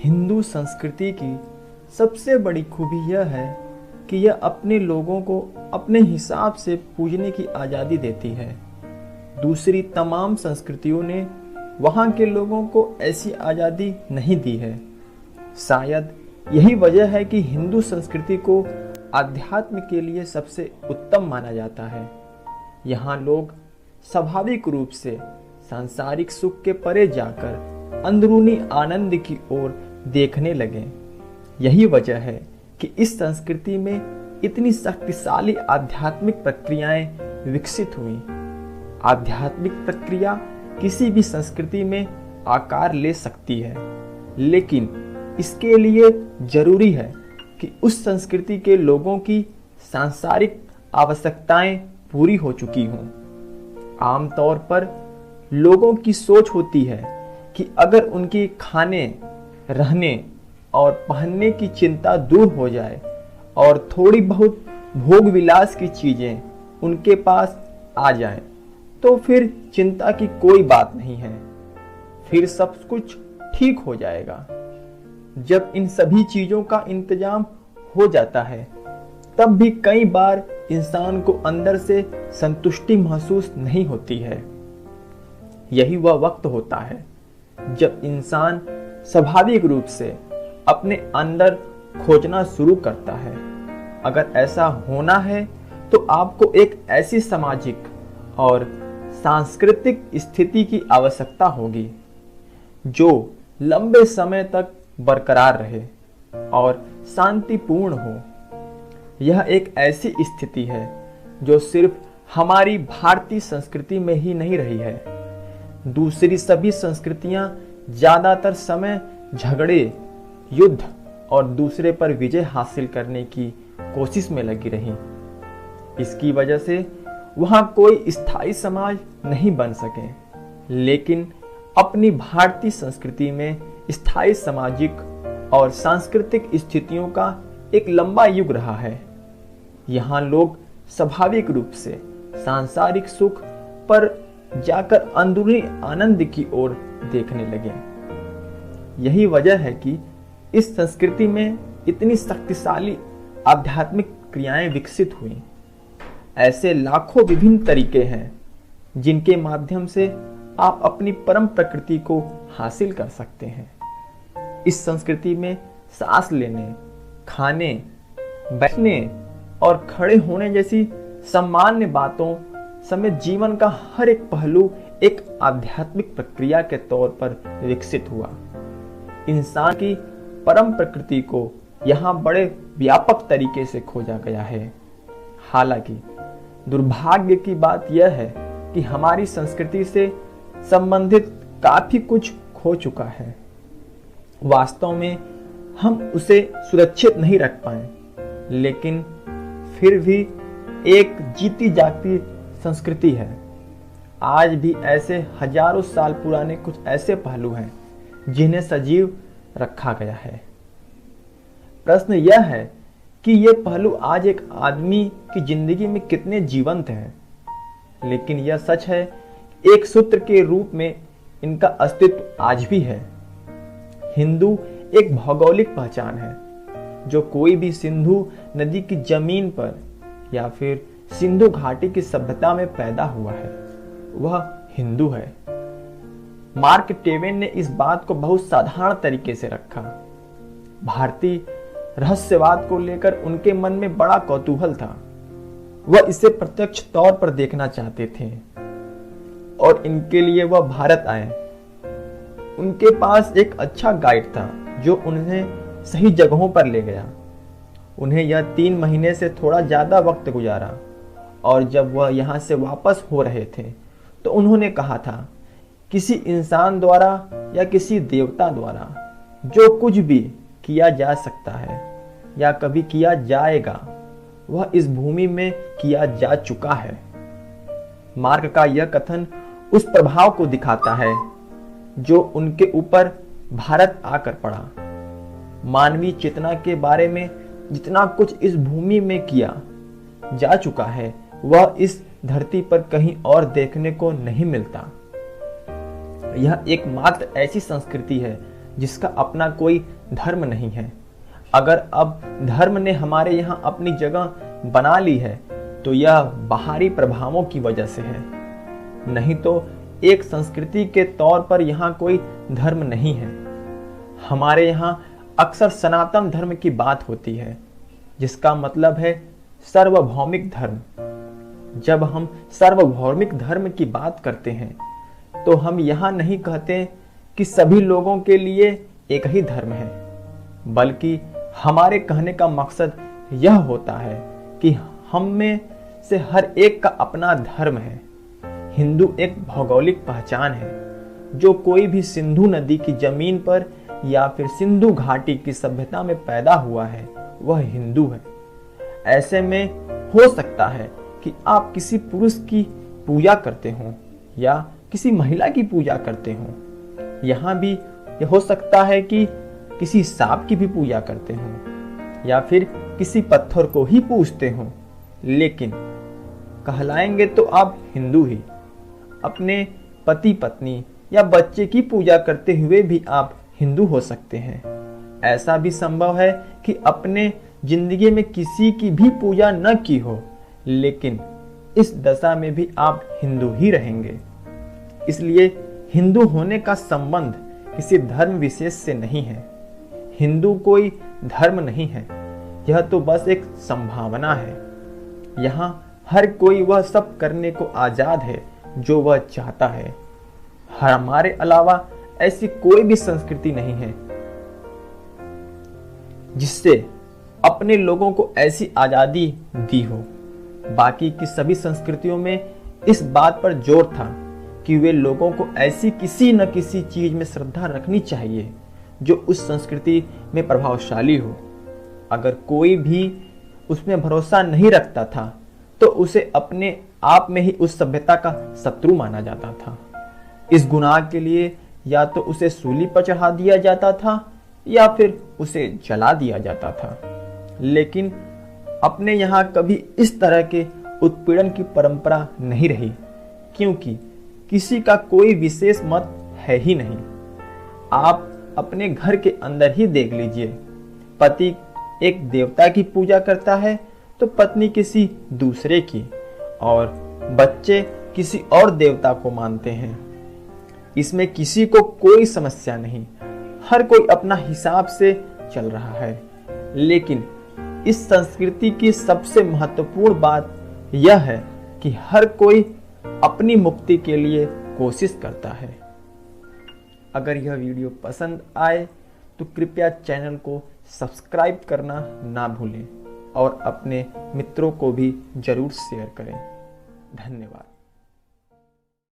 हिंदू संस्कृति की सबसे बड़ी खूबी यह है कि यह अपने लोगों को अपने हिसाब से पूजने की आज़ादी देती है। दूसरी तमाम संस्कृतियों ने वहाँ के लोगों को ऐसी आज़ादी नहीं दी है। शायद यही वजह है कि हिंदू संस्कृति को आध्यात्म के लिए सबसे उत्तम माना जाता है। यहाँ लोग स्वाभाविक रूप से सांसारिक सुख के परे जाकर अंदरूनी आनंद की ओर देखने लगे। यही वजह है कि इस संस्कृति में इतनी शक्तिशाली आध्यात्मिक प्रक्रियाएं विकसित हुई। आध्यात्मिक प्रक्रिया किसी भी संस्कृति में आकार ले सकती है, लेकिन इसके लिए जरूरी है कि उस संस्कृति के लोगों की सांसारिक आवश्यकताएं पूरी हो चुकी हों। आमतौर पर लोगों की सोच होती है कि अगर उनकी खाने, रहने और पहनने की चिंता दूर हो जाए और थोड़ी बहुत भोग विलास की चीजें उनके पास आ जाएं, तो फिर चिंता की कोई बात नहीं है, फिर सब कुछ ठीक हो जाएगा। जब इन सभी चीजों का इंतजाम हो जाता है, तब भी कई बार इंसान को अंदर से संतुष्टि महसूस नहीं होती है। यही वह वक्त होता है जब इंसान स्वाभाविक रूप से अपने अंदर खोजना शुरू करता है। अगर ऐसा होना है तो आपको एक ऐसी सामाजिक और सांस्कृतिक स्थिति की आवश्यकता होगी जो लंबे समय तक बरकरार रहे और शांतिपूर्ण हो। यह एक ऐसी स्थिति है जो सिर्फ हमारी भारतीय संस्कृति में ही नहीं रही है। दूसरी सभी संस्कृतियां ज्यादातर समय झगड़े, युद्ध और दूसरे पर विजय हासिल करने की कोशिश में लगी रहीं। इसकी वजह से वहां कोई स्थायी समाज नहीं बन सके, लेकिन अपनी भारतीय संस्कृति में स्थायी सामाजिक और सांस्कृतिक स्थितियों का एक लंबा युग रहा है। यहाँ लोग स्वाभाविक रूप से सांसारिक सुख पर जाकर अंदरूनी आनंद की ओर देखने लगे। यही वजह है कि इस संस्कृति में इतनी शक्तिशाली आध्यात्मिक क्रियाएं विकसित हुई। ऐसे लाखों विभिन्न तरीके हैं जिनके माध्यम से आप अपनी परम प्रकृति को हासिल कर सकते हैं। इस संस्कृति में सांस लेने, खाने, बैठने और खड़े होने जैसी सामान्य बातों समेत जीवन का हर एक पहलू एक आध्यात्मिक प्रक्रिया के तौर पर विकसित हुआ। इंसान की परम प्रकृति को यहाँ बड़े व्यापक तरीके से खोजा गया है। हालांकि दुर्भाग्य की बात यह है कि हमारी संस्कृति से संबंधित काफी कुछ खो चुका है। वास्तव में हम उसे सुरक्षित नहीं रख पाए, लेकिन फिर भी एक जीती जागती संस्कृति है। आज भी ऐसे हजारों साल पुराने कुछ ऐसे पहलू हैं जिन्हें सजीव रखा गया है। प्रश्न यह है कि ये पहलू आज एक आदमी की जिंदगी में कितने जीवंत हैं। लेकिन यह सच है, एक सूत्र के रूप में इनका अस्तित्व आज भी है। हिंदू एक भौगोलिक पहचान है। जो कोई भी सिंधु नदी की जमीन पर या फिर सिंधु घाटी की सभ्यता में पैदा हुआ है, वह हिंदू है। मार्क ट्वेन ने इस बात को बहुत साधारण तरीके से रखा। भारतीय रहस्यवाद को लेकर उनके मन में बड़ा कौतूहल था। वह इसे प्रत्यक्ष तौर पर देखना चाहते थे और इनके लिए वह भारत आए। उनके पास एक अच्छा गाइड था जो उन्हें सही जगहों पर ले गया। उन्हें यह 3 महीने से थोड़ा ज्यादा वक्त गुजारा और जब वह यहाँ से वापस हो रहे थे तो उन्होंने कहा था, किसी इंसान द्वारा या किसी देवता द्वारा जो कुछ भी किया जा सकता है या कभी किया जाएगा, वह इस भूमि में किया जा चुका है। मार्क का यह कथन उस प्रभाव को दिखाता है जो उनके ऊपर भारत आकर पड़ा। मानवीय चेतना के बारे में जितना कुछ इस भूमि में किया जा चुका है, वह इस धरती पर कहीं और देखने को नहीं मिलता। यह एकमात्र ऐसी संस्कृति है जिसका अपना कोई धर्म नहीं है। अगर अब धर्म ने हमारे यहाँ अपनी जगह बना ली है तो यह बाहरी प्रभावों की वजह से है, नहीं तो एक संस्कृति के तौर पर यहाँ कोई धर्म नहीं है। हमारे यहाँ अक्सर सनातन धर्म की बात होती है, जिसका मतलब है सार्वभौमिक धर्म। जब हम सार्वभौमिक धर्म की बात करते हैं तो हम यहाँ नहीं कहते कि सभी लोगों के लिए एक ही धर्म है, बल्कि हमारे कहने का मकसद यह होता है कि हम में से हर एक का अपना धर्म है। हिंदू एक भौगोलिक पहचान है। जो कोई भी सिंधु नदी की जमीन पर या फिर सिंधु घाटी की सभ्यता में पैदा हुआ है वह हिंदू है। ऐसे में हो सकता है कि आप किसी पुरुष की पूजा करते हो या किसी महिला की पूजा करते हो। यहाँ भी यह हो सकता है कि किसी सांप की भी पूजा करते हो या फिर किसी पत्थर को ही पूजते हो, लेकिन कहलाएंगे तो आप हिंदू ही। अपने पति पत्नी या बच्चे की पूजा करते हुए भी आप हिंदू हो सकते हैं। ऐसा भी संभव है कि अपने जिंदगी में किसी की भी पूजा न की हो, लेकिन इस दशा में भी आप हिंदू ही रहेंगे। इसलिए हिंदू होने का संबंध किसी धर्म विशेष से नहीं है। हिंदू कोई धर्म नहीं है, यह तो बस एक संभावना है। यहाँ हर कोई वह सब करने को आजाद है जो वह चाहता है। हमारे अलावा ऐसी कोई भी संस्कृति नहीं है जिससे अपने लोगों को ऐसी आजादी दी हो। बाकी की सभी संस्कृतियों में इस बात पर जोर था कि वे लोगों को ऐसी किसी न किसी चीज में श्रद्धा रखनी चाहिए जो उस संस्कृति में प्रभावशाली हो। अगर कोई भी उसमें भरोसा नहीं रखता था तो उसे अपने आप में ही उस सभ्यता का शत्रु माना जाता था। इस गुनाह के लिए या तो उसे सूली पर चढ़ा दिया जाता था या फिर उसे जला दिया जाता था। लेकिन अपने यहाँ कभी इस तरह के उत्पीड़न की परंपरा नहीं रही, क्योंकि किसी का कोई विशेष मत है ही नहीं। आप अपने घर के अंदर ही देख लीजिए, पति एक देवता की पूजा करता है तो पत्नी किसी दूसरे की, और बच्चे किसी और देवता को मानते हैं। इसमें किसी को कोई समस्या नहीं, हर कोई अपना हिसाब से चल रहा है। लेकिन इस संस्कृति की सबसे महत्वपूर्ण बात यह है कि हर कोई अपनी मुक्ति के लिए कोशिश करता है। अगर यह वीडियो पसंद आए तो कृपया चैनल को सब्सक्राइब करना ना भूलें और अपने मित्रों को भी जरूर शेयर करें। धन्यवाद।